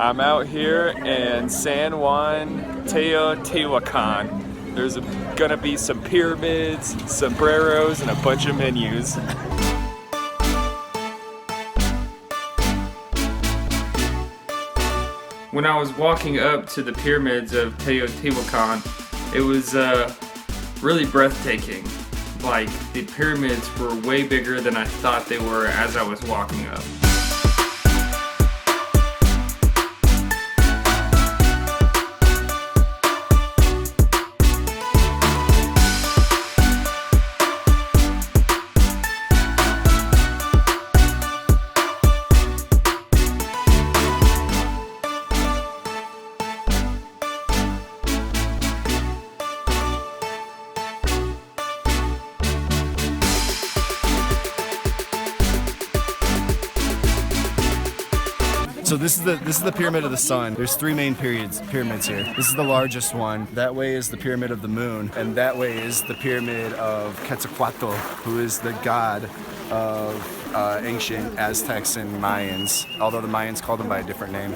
I'm out here in San Juan, Teotihuacan. There's gonna be some pyramids, sombreros, and a bunch of menus. When I was walking up to the pyramids of Teotihuacan, it was really breathtaking. Like, the pyramids were way bigger than I thought they were as I was walking up. So this is the Pyramid of the Sun. There's three main pyramids here. This is the largest one. That way is the Pyramid of the Moon, and that way is the Pyramid of Quetzalcoatl, who is the god of ancient Aztecs and Mayans, although the Mayans called him by a different name.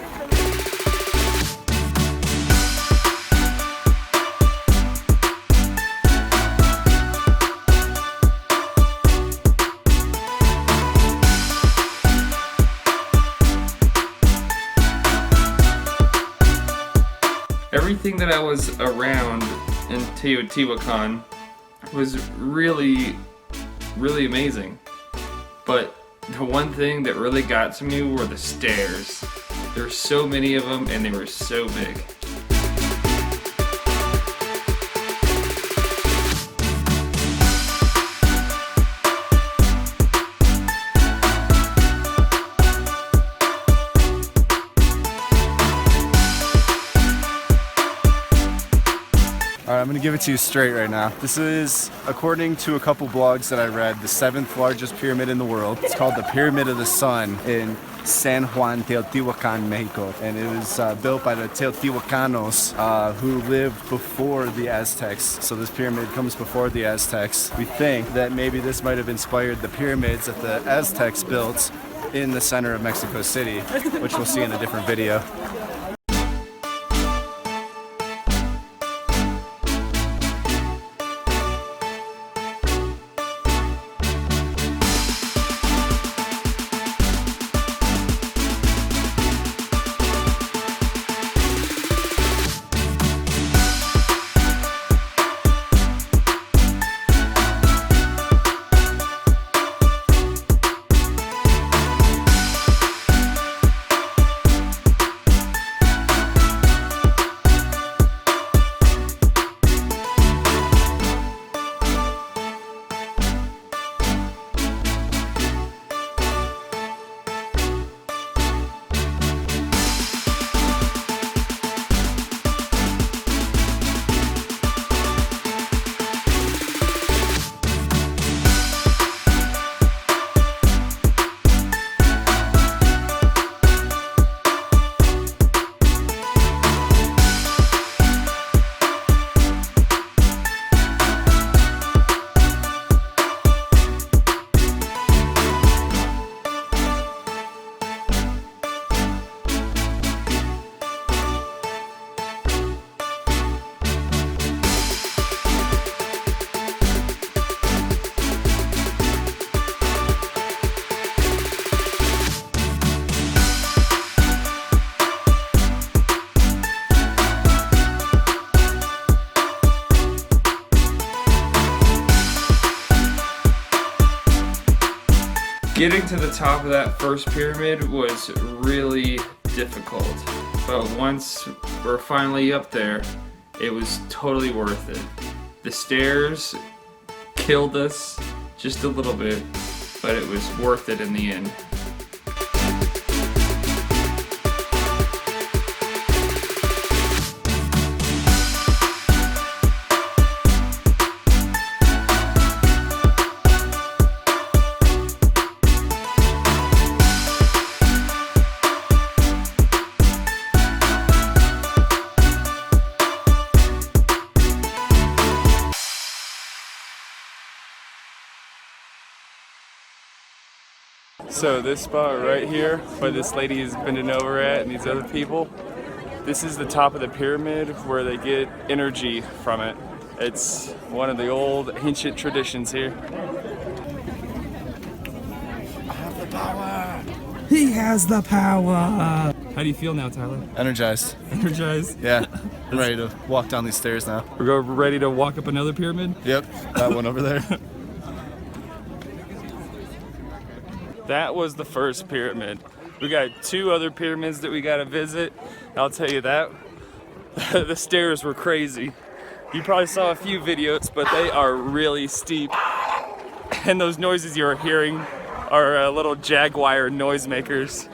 Everything that I was around in Teotihuacan was really amazing. But the one thing that really got to me were the stairs. There were so many of them and they were so big. Alright, I'm going to give it to you straight right now. This is, according to a couple blogs that I read, the 7th largest pyramid in the world. It's called the Pyramid of the Sun in San Juan, Teotihuacan, Mexico. And it was built by the Teotihuacanos who lived before the Aztecs. So this pyramid comes before the Aztecs. We think that maybe this might have inspired the pyramids that the Aztecs built in the center of Mexico City, which we'll see in a different video. Getting to the top of that first pyramid was really difficult, but once we're finally up there, it was totally worth it. The stairs killed us just a little bit, but it was worth it in the end. So this spot right here, where this lady is bending over at and these other people, this is the top of the pyramid where they get energy from it. It's one of the old ancient traditions here. I have the power! He has the power! How do you feel now, Tyler? Energized. Energized? Yeah, I'm ready to walk down these stairs now. We're ready to walk up another pyramid? Yep, that one over there. That was the first pyramid. We got 2 other pyramids that we gotta visit. I'll tell you that. The stairs were crazy. You probably saw a few videos, but they are really steep. And those noises you're hearing are little jaguar noisemakers.